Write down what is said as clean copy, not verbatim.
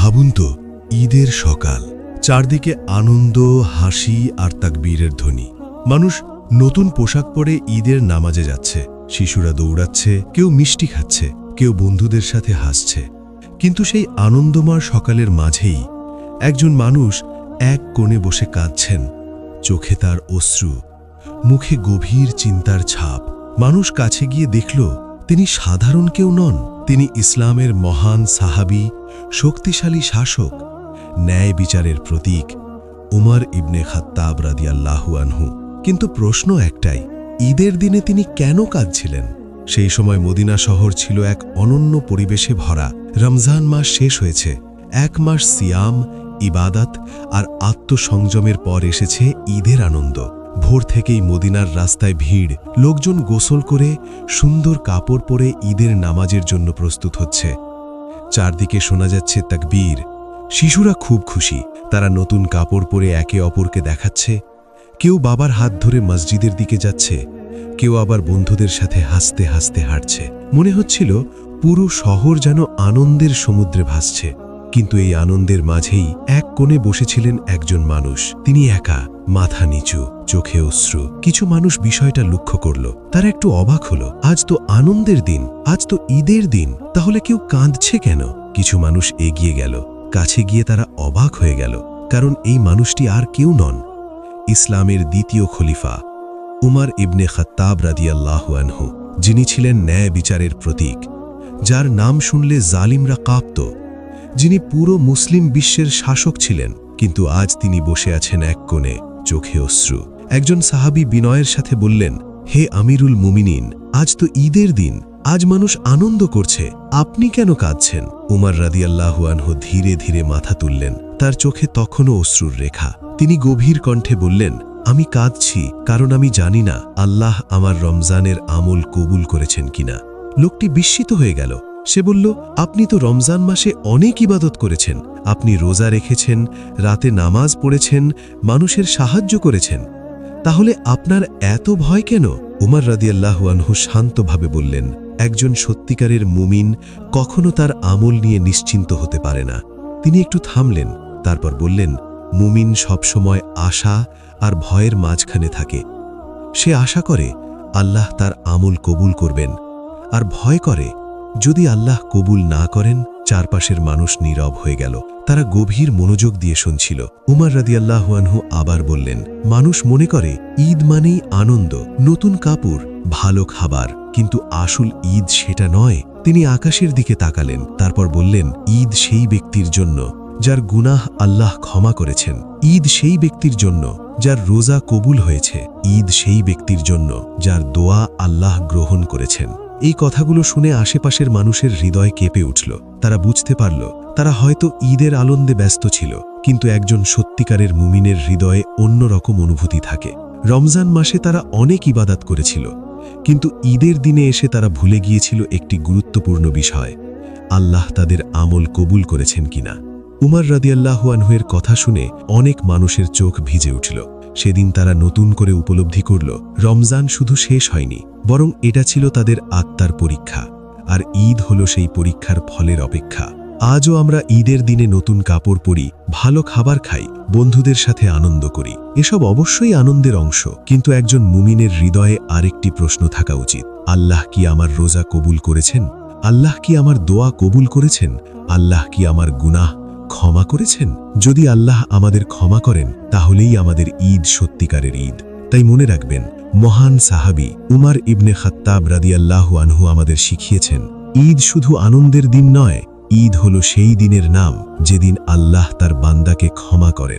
ভাবুন তো, ঈদের সকাল, চারদিকে আনন্দ, হাসি আর তাকবীরের ধ্বনি। মানুষ নতুন পোশাক পরে ঈদের নামাজে যাচ্ছে, শিশুরা দৌড়াচ্ছে, কেউ মিষ্টি খাচ্ছে, কেউ বন্ধুদের সাথে হাসছে। কিন্তু সেই আনন্দময় সকালের মাঝেই একজন মানুষ এক কোণে বসে কাঁদছেন, চোখে তার অশ্রু, মুখে গভীর চিন্তার ছাপ। মানুষ কাছে গিয়ে দেখল তিনি সাধারণ কেউ নন, তিনি ইসলামের মহান সাহাবী, শক্তিশালী শাসক, ন্যায় বিচারের প্রতীক উমর ইবনে খাত্তাব রাদিয়াল্লাহু আনহু। কিন্তু প্রশ্ন একটাই, ঈদের দিনে তিনি কেন কাঁদছিলেন? সেই সময় মদিনা শহর ছিল এক অনন্য পরিবেশে ভরা। রমজান মাস শেষ হয়েছে, এক মাস সিয়াম, ইবাদত আর আত্মসংযমের পর এসেছে ঈদের আনন্দ। ভোর থেকেই মদিনার রাস্তায় ভিড়, লোকজন গোসল করে সুন্দর কাপড় পরে ঈদের নামাজের জন্য প্রস্তুত হচ্ছে। চারদিকে শোনা যাচ্ছে তাকবীর। শিশুরা খুব খুশি, তারা নতুন কাপড় পরে একে অপরকে দেখাচ্ছে। কেউ বাবার হাত ধরে মসজিদের দিকে যাচ্ছে, কেউ আবার বন্ধুদের সাথে হাসতে হাসতে হাঁটছে। মনে হচ্ছিল পুরো শহর যেন আনন্দের সমুদ্রে ভাসছে। কিন্তু এই আনন্দের মাঝেই এক কোণে বসেছিলেন একজন মানুষ। তিনি একা, মাথা নিচু, চোখে অশ্রু। কিছু মানুষ বিষয়টা লক্ষ্য করল, তারা একটু অবাক হলো। আজ তো আনন্দের দিন, আজ তো ঈদের দিন, তাহলে কেউ কাঁদছে কেন? কিছু মানুষ এগিয়ে গেল, কাছে গিয়ে তারা অবাক হয়ে গেল, কারণ এই মানুষটি আর কেউ নন, ইসলামের দ্বিতীয় খলিফা উমর ইবনে খাত্তাব রাদিয়াল্লাহু আনহু, যিনি ছিলেন ন্যায় বিচারের প্রতীক, যার নাম শুনলে জালিমরা কাঁপত, যিনি পুরো মুসলিম বিশ্বের শাসক ছিলেন। কিন্তু আজ তিনি বসে আছেন এক কোণে, চোখে অশ্রু। একজন সাহাবী বিনয়ের সাথে বললেন, হে আমিরুল মুমিনিন, আজ তো ঈদের দিন, আজ মানুষ আনন্দ করছে, আপনি কেন কাঁদছেন? উমর রাদিয়াল্লাহু আনহু ধীরে ধীরে মাথা তুললেন, তার চোখে তখনও অশ্রুর রেখা। তিনি গভীর কণ্ঠে বললেন, আমি কাঁদছি কারণ আমি জানি না আল্লাহ আমার রমজানের আমল কবুল করেছেন কিনা। লোকটি বিস্মিত হয়ে গেল। সে বলল, আপনি তো রমজান মাসে অনেক ইবাদত করেছেন, আপনি রোজা রেখেছেন, রাতে নামাজ পড়েছেন, মানুষের সাহায্য করেছেন, তাহলে আপনার এত ভয় কেন? উমর রাদিয়াল্লাহু আনহু শান্তভাবে বললেন, একজন সত্যিকারের মুমিন কখনো তার আমল নিয়ে নিশ্চিন্ত হতে পারে না। তিনি একটু থামলেন, তারপর বললেন, মুমিন সবসময় আশা আর ভয়ের মাঝখানে থাকে। সে আশা করে আল্লাহ তার আমল কবুল করবেন, আর ভয় করে যদি আল্লাহ কবুল না করেন। চারপাশের মানুষ নীরব হয়ে গেল, তারা গভীর মনোযোগ দিয়ে শুনছিল। উমর রাদিয়াল্লাহু আনহু আবার বললেন, মানুষ মনে করে ঈদ মানেই আনন্দ, নতুন কাপড়, ভালো খাবার, কিন্তু আসল ঈদ সেটা নয়। তিনি আকাশের দিকে তাকালেন, তারপর বললেন, ঈদ সেই ব্যক্তির জন্য যার গুনাহ আল্লাহ ক্ষমা করেছেন, ঈদ সেই ব্যক্তির জন্য যার রোজা কবুল হয়েছে, ঈদ সেই ব্যক্তির জন্য যার দোয়া আল্লাহ গ্রহণ করেছেন। এই কথাগুলো শুনে আশেপাশের মানুষের হৃদয় কেঁপে উঠল। তারা বুঝতে পারল, তারা হয়তো ঈদের আনন্দে ব্যস্ত ছিল, কিন্তু একজন সত্যিকারের মুমিনের হৃদয়ে অন্যরকম অনুভূতি থাকে। রমজান মাসে তারা অনেক ইবাদত করেছিল, কিন্তু ঈদের দিনে এসে তারা ভুলে গিয়েছিল একটি গুরুত্বপূর্ণ বিষয়, আল্লাহ তাদের আমল কবুল করেছেন কিনা। উমর রাদিয়াল্লাহু আনহুর কথা শুনে অনেক মানুষের চোখ ভিজে উঠল। সেদিন তারা নতুন করে উপলব্ধি করল, রমজান শুধু শেষ হয়নি, বরং এটা ছিল তাদের আত্মার পরীক্ষা, আর ঈদ হলো সেই পরীক্ষার ফলের অপেক্ষা। আজও আমরা ঈদের দিনে নতুন কাপড় পরি, ভালো খাবার খাই, বন্ধুদের সাথে আনন্দ করি। এসব অবশ্যই আনন্দের অংশ, কিন্তু একজন মুমিনের হৃদয়ে আরেকটি প্রশ্ন থাকা উচিত, আল্লাহ কি আমার রোজা কবুল করেছেন? আল্লাহ কি আমার দোয়া কবুল করেছেন? আল্লাহ কি আমার গুনাহ ক্ষমা করেছেন? যদি আল্লাহ আমাদের ক্ষমা করেন, তাহলেই আমাদের ঈদ সত্যিকারের ঈদ। তাই মনে রাখবেন, মহান সাহাবী উমর ইবনে খাত্তাব রাদিয়াল্লাহু আনহু আমাদের শিখিয়েছেন, ঈদ শুধু আনন্দের দিন নয়, ঈদ হলো সেই দিনের নাম যেদিন আল্লাহ তার বান্দাকে ক্ষমা করেন।